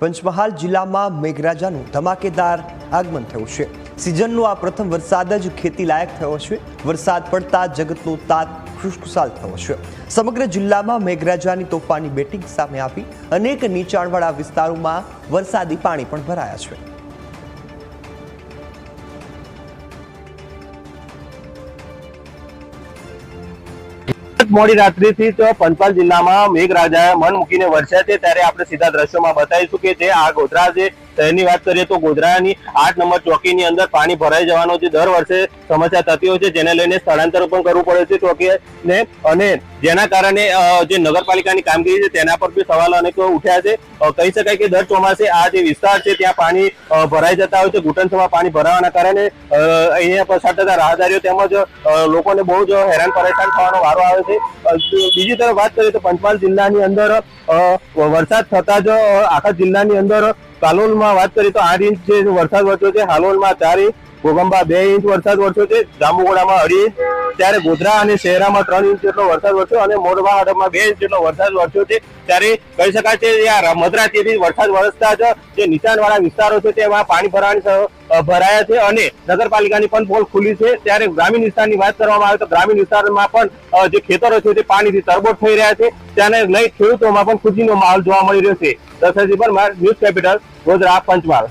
પંચમહાલ જિલ્લામાં મેઘરાજાનું ધમાકેદાર આગમન થયું છે। સિઝનનો આ પ્રથમ વરસાદ જ ખેતી લાયક થયો છે। વરસાદ પડતા જગતનો તાત ખુશખુશાલ થયો છે। સમગ્ર જિલ્લામાં મેઘરાજાની તોફાની બેટિંગ સામે આવી અનેક નીચાણવાળા વિસ્તારોમાં વરસાદી પાણી પણ ભરાયા છે। મોડી રાત્રિથી જ પંચમહાલ જિલ્લામાં મેઘરાજાએ મન મૂકીને વરસ્યા છે। ત્યારે આપણે સીધા દ્રશ્યોમાં બતાવીશું કે જે આ ગોધરા જે શહેરની વાત કરીએ તો ગોધરાની 8 નંબર ચોકીની અંદર પાણી ભરાઈ જવાનો જે દર વર્ષે સમસ્યા થતી હોય છે, જેને લઈને સ્થળાંતર પણ કરવું પડે છે ચોકીને, અને જેના કારણે જે નગરપાલિકાની કામગીરી છે તેના પર બી સવાલો અનેક ઉઠ્યા છે। કહી શકાય કે દર ચોમાસે આ જે વિસ્તાર છે ત્યાં પાણી ભરાઈ જતા હોય છે। ઘૂંટણસમાં પાણી ભરાવાના કારણે અહીંયા પસાર થતા રાહદારીઓ તેમજ લોકોને બહુ જ હેરાન પરેશાન થવાનો વારો આવે છે। બીજી તરફ વાત કરીએ તો પંચમહાલ જિલ્લાની અંદર વરસાદ થતા જ આખા જિલ્લાની અંદર કાલોલમાં વાત કરીએ તો 8 ઇંચ જે વરસાદ વરસ્યો છે, હાલોલમાં 4 ઇંચ, ઘોગંબા 2 ઇંચ વરસાદ વરસ્યો છે, જાંબુઘોડામાં 2.5 ઇંચ, ત્યારે ગોધરા અને શહેરામાં 3 ઇંચ જેટલો વરસાદ વરસ્યો અને મોરબા હડપમાં 2 ઇંચ જેટલો વરસાદ વરસ્યો છે। ત્યારે કહી શકાય છે મધરાત્રિથી વરસાદ વરસતા જ જે નીચાણવાળા વિસ્તારો છે તેમાં પાણી ભરાયા છે અને નગરપાલિકાની પણ પોલ ખુલી છે। ત્યારે ગ્રામીણ વિસ્તારની વાત કરવામાં આવે તો ગ્રામીણ વિસ્તારમાં પણ જે ખેતરો છે તે પાણીથી તરબોળ થઈ રહ્યા છે, તેને લઈ ખેડૂતોમાં પણ ખુશીનો માહોલ જોવા મળી રહ્યો છે। દશરથજી પરમાર, ન્યૂઝ કેપિટલ, ગોધરા, પંચમહાલ।